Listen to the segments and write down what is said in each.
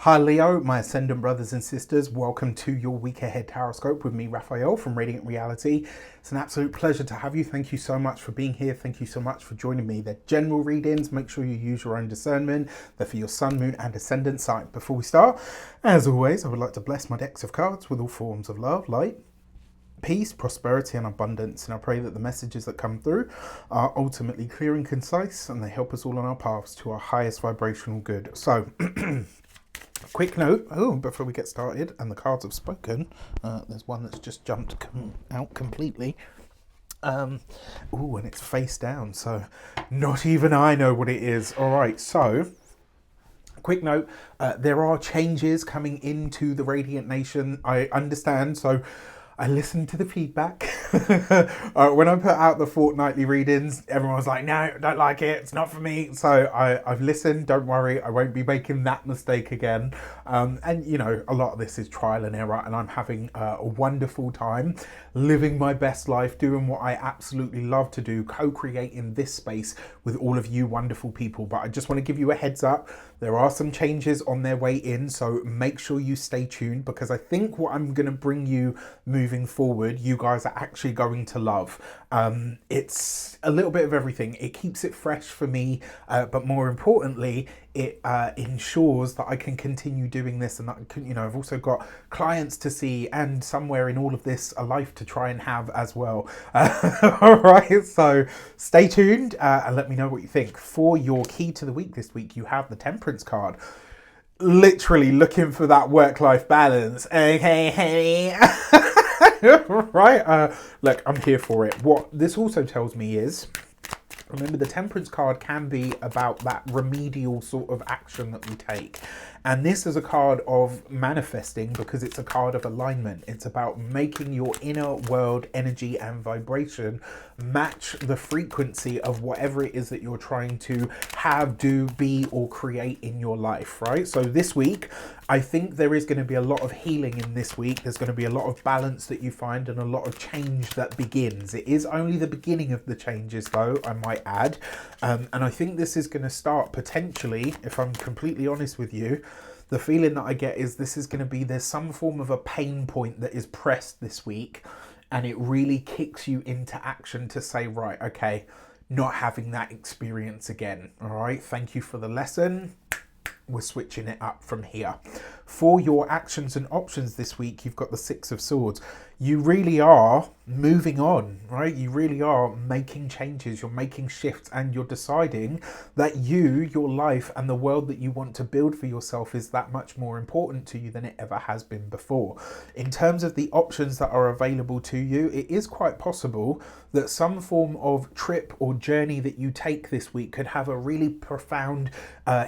Hi Leo, my ascendant brothers and sisters. Welcome to your week ahead Taroscope with me, Raphael from Radiant Reality. It's an absolute pleasure to have you. Thank you so much for being here. Thank you so much for joining me. They're general readings. Make sure you use your own discernment. They're for your sun, moon, and ascendant sign. Before we start, as always, I would like to bless my decks of cards with all forms of love, light, peace, prosperity, and abundance. And I pray that the messages that come through are ultimately clear and concise, and they help us all on our paths to our highest vibrational good. So, quick note, before we get started, and the cards have spoken, there's one that's just jumped out completely. And it's face down, so not even I know what it is. All right, so quick note, there are changes coming into the Radiant Nation. I understand, so I listened to the feedback. When I put out the fortnightly readings, everyone was like, no, don't like it, it's not for me. So I've listened, don't worry, I won't be making that mistake again. And you know, a lot of this is trial and error, and I'm having a wonderful time living my best life, doing what I absolutely love to do, co-creating this space with all of you wonderful people. But I just want to give you a heads up, there are some changes on their way in, so make sure you stay tuned, because I think what I'm going to bring you moving forward, you guys are actually going to love. It's a little bit of everything. It keeps it fresh for me, but more importantly, it ensures that I can continue doing this, and that I can, I've also got clients to see, and somewhere in all of this, a life to try and have as well. All right, so stay tuned and let me know what you think. For your key to the week this week, you have the Temperance card. Literally looking for that work-life balance. Okay, right? Look, I'm here for it. What this also tells me is, remember, the Temperance card can be about that remedial sort of action that we take. And this is a card of manifesting, because it's a card of alignment. It's about making your inner world energy and vibration match the frequency of whatever it is that you're trying to have, do, be, or create in your life, right? So this week, I think there is going to be a lot of healing in this week. There's going to be a lot of balance that you find, and a lot of change that begins. It is only the beginning of the changes, though, I might add. And I think this is going to start potentially, if I'm completely honest with you, the feeling that I get is this is going to be, there's some form of a pain point that is pressed this week, and it really kicks you into action to say, right, okay, not having that experience again. All right, thank you for the lesson. We're switching it up from here. For your actions and options this week, you've got the Six of Swords. You really are moving on, right? You really are making changes, you're making shifts, and you're deciding that your life and the world that you want to build for yourself is that much more important to you than it ever has been before. In terms of the options that are available to you, it is quite possible that some form of trip or journey that you take this week could have a really profound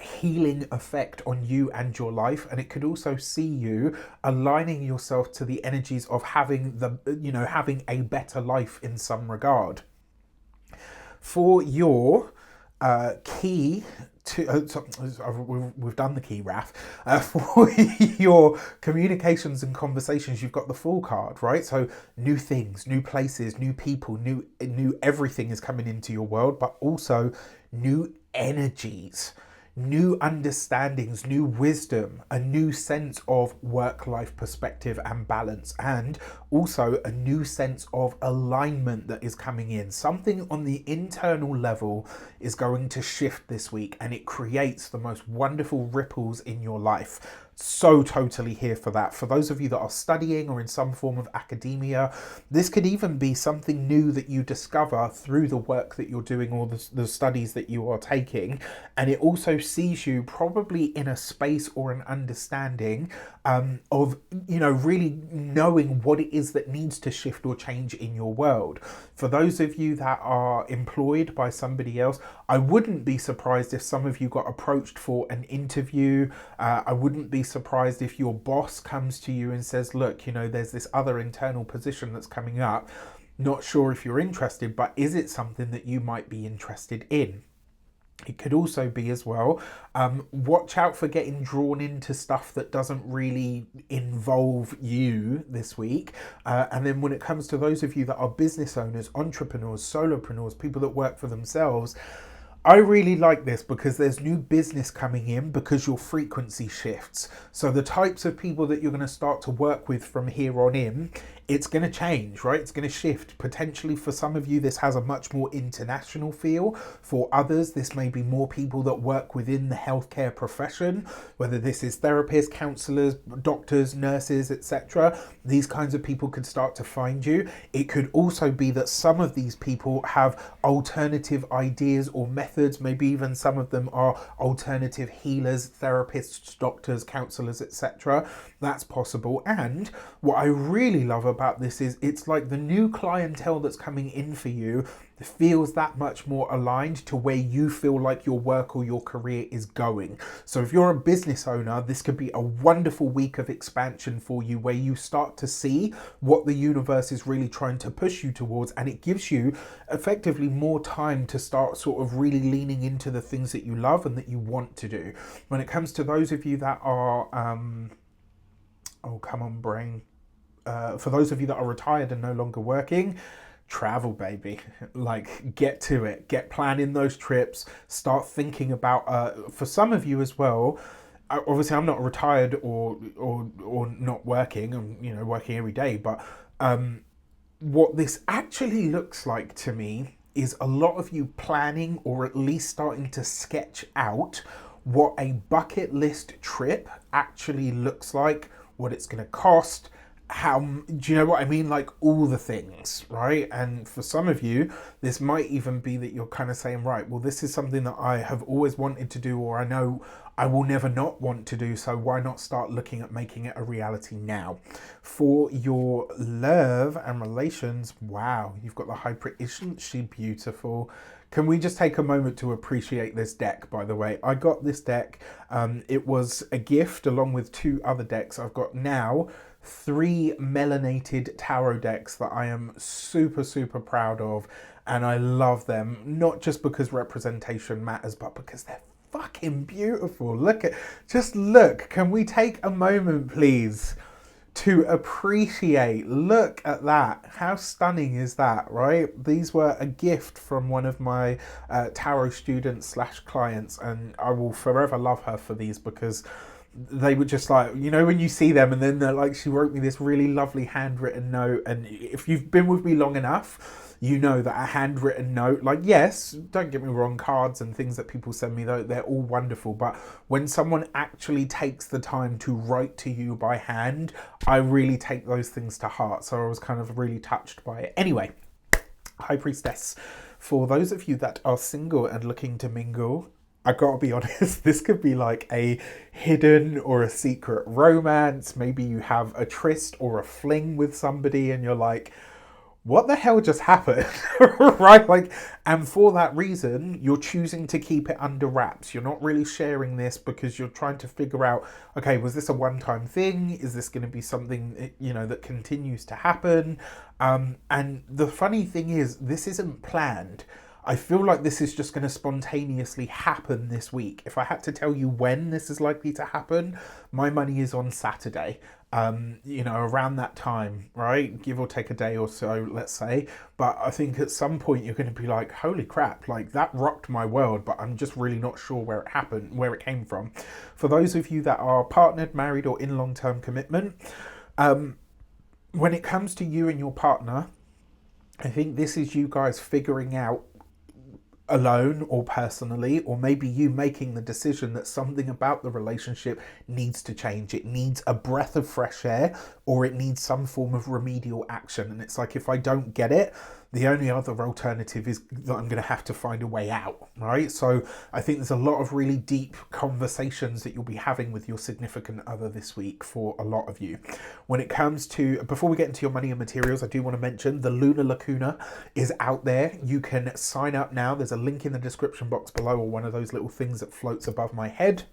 healing effect on you and your life, and it could also see you aligning yourself to the energies of having having a better life in some regard. For your key to we've done the key, Raf. For your communications and conversations, you've got the Fool card, right? So new things, new places, new people, new everything is coming into your world, but also new energies, new understandings, new wisdom, a new sense of work-life perspective and balance, and also a new sense of alignment that is coming in. Something on the internal level is going to shift this week, and it creates the most wonderful ripples in your life. So totally here for that. For those of you that are studying or in some form of academia, this could even be something new that you discover through the work that you're doing, or the studies that you are taking. And it also sees you probably in a space or an understanding of, really knowing what it is that needs to shift or change in your world. For those of you that are employed by somebody else, I wouldn't be surprised if some of you got approached for an interview. I wouldn't be surprised if your boss comes to you and says, look, there's this other internal position that's coming up. Not sure if you're interested, but is it something that you might be interested in? It could also be as well, watch out for getting drawn into stuff that doesn't really involve you this week. And then when it comes to those of you that are business owners, entrepreneurs, solopreneurs, people that work for themselves, I really like this because there's new business coming in because your frequency shifts. So the types of people that you're going to start to work with from here on in, it's going to change, right? It's going to shift. Potentially for some of you, this has a much more international feel. For others, this may be more people that work within the healthcare profession, whether this is therapists, counselors, doctors, nurses, etc. These kinds of people could start to find you. It could also be that some of these people have alternative ideas or methods. Maybe even some of them are alternative healers, therapists, doctors, counselors, etc. That's possible. And what I really love about this is it's like the new clientele that's coming in for you feels that much more aligned to where you feel like your work or your career is going. So if you're a business owner, this could be a wonderful week of expansion for you, where you start to see what the universe is really trying to push you towards, and it gives you effectively more time to start sort of really leaning into the things that you love and that you want to do. When it comes to those of you that are oh come on brain, for those of you that are retired and no longer working, travel, baby. Like, get to it, get planning those trips, start thinking about for some of you as well. Obviously I'm not retired or not working. I'm working every day, but what this actually looks like to me is a lot of you planning, or at least starting to sketch out what a bucket list trip actually looks like, what it's going to cost, how, do you know what I mean? Like, all the things, right? And for some of you, this might even be that you're kind of saying, right, well, this is something that I have always wanted to do, or I know I will never not want to do, so why not start looking at making it a reality now? For your love and relations, wow, you've got the High Priest. Isn't she beautiful? Can we just take a moment to appreciate this deck, by the way? I got this deck. It was a gift along with 2 other decks. I've got now 3 melanated tarot decks that I am super, super proud of. And I love them, not just because representation matters, but because they're fucking beautiful. Just look. Can we take a moment, please, to appreciate? Look at that. How stunning is that, right? These were a gift from one of my tarot students / clients, and I will forever love her for these, because they were just like, when you see them and then they're like, she wrote me this really lovely handwritten note. And if you've been with me long enough, you know that a handwritten note, like, yes, don't get me wrong, cards and things that people send me, though, they're all wonderful, but when someone actually takes the time to write to you by hand, I really take those things to heart. So I was kind of really touched by it. Anyway, High Priestess, for those of you that are single and looking to mingle, I gotta be honest, this could be like a hidden or a secret romance. Maybe you have a tryst or a fling with somebody and you're like, what the hell just happened? Right? Like, and for that reason, you're choosing to keep it under wraps. You're not really sharing this because you're trying to figure out, okay, was this a one-time thing? Is this going to be something, that continues to happen? And the funny thing is, this isn't planned. I feel like this is just going to spontaneously happen this week. If I had to tell you when this is likely to happen, my money is on Saturday. Around that time, right? Give or take a day or so, let's say. But I think at some point you're going to be like, holy crap, like that rocked my world, but I'm just really not sure where it happened, where it came from. For those of you that are partnered, married, or in long-term commitment, when it comes to you and your partner, I think this is you guys figuring out, alone or personally, or maybe you making the decision that something about the relationship needs to change. It needs a breath of fresh air, or it needs some form of remedial action. And it's like, if I don't get it, the only other alternative is that I'm going to have to find a way out, right? So I think there's a lot of really deep conversations that you'll be having with your significant other this week for a lot of you. When it comes to, before we get into your money and materials, I do want to mention the LUNAR CUNA is out there. You can sign up now. There's a link in the description box below, or one of those little things that floats above my head.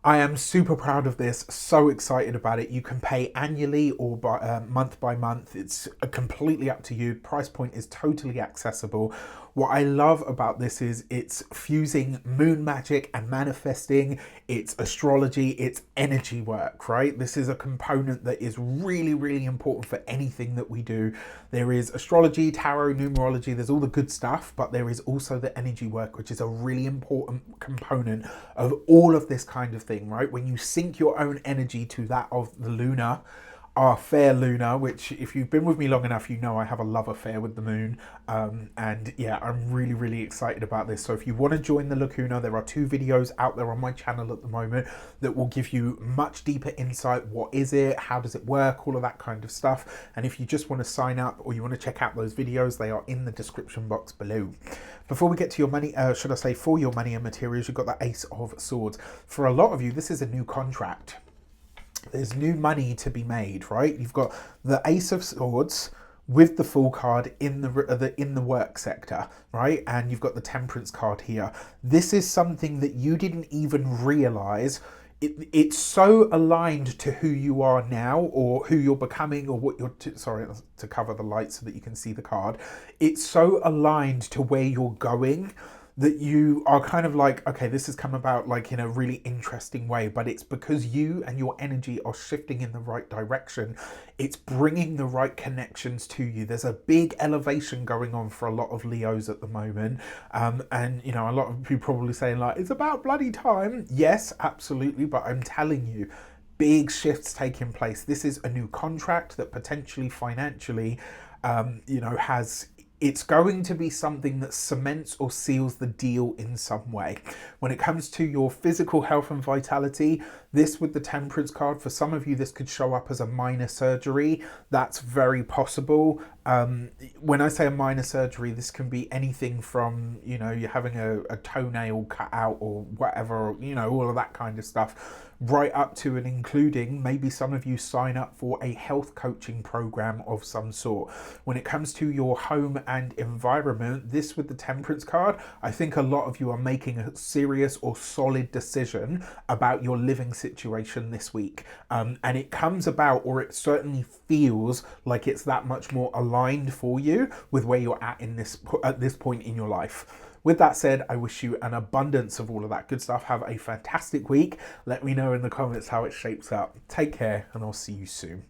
I am super proud of this, so excited about it. You can pay annually or by month. It's completely up to you. Price point is totally accessible. What I love about this is it's fusing moon magic and manifesting, it's astrology, it's energy work, right? This is a component that is really, really important for anything that we do. There is astrology, tarot, numerology, there's all the good stuff, but there is also the energy work, which is a really important component of all of this kind of thing, right? When you sync your own energy to that of the lunar, our fair lunar, which if you've been with me long enough, you know I have a love affair with the moon. And yeah, I'm really, really excited about this. So if you want to join the Lacuna, there are 2 videos out there on my channel at the moment that will give you much deeper insight. What is it? How does it work? All of that kind of stuff. And if you just want to sign up or you want to check out those videos, they are in the description box below. Before we get to your money, should I say for your money and materials, you've got the Ace of Swords. For a lot of you, this is a new contract. There's new money to be made, right? You've got the Ace of Swords with the Fool card in the work sector, right? And you've got the Temperance card here. This is something that you didn't even realize. It's so aligned to who you are now or who you're becoming or what you're sorry to cover the light so that you can see the card. It's so aligned to where you're going that you are kind of like, okay, this has come about like in a really interesting way, but it's because you and your energy are shifting in the right direction. It's bringing the right connections to you. There's a big elevation going on for a lot of Leos at the moment. And, you know, a lot of people probably saying like, it's about bloody time. Yes, absolutely. But I'm telling you, big shifts taking place. This is a new contract that potentially financially, you know, it's going to be something that cements or seals the deal in some way. When it comes to your physical health and vitality, this with the Temperance card, for some of you, this could show up as a minor surgery. That's very possible. When I say a minor surgery, this can be anything from, you know, you're having a toenail cut out or whatever, you know, all of that kind of stuff, right up to and including maybe some of you sign up for a health coaching program of some sort. When it comes to your home and environment, this with the Temperance card, I think a lot of you are making a serious or solid decision about your living situation this week. And it comes about, or it certainly feels like it's that much more aligned for you with where you're at this point in your life. With that said, I wish you an abundance of all of that good stuff. Have a fantastic week. Let me know in the comments how it shapes up. Take care, and I'll see you soon.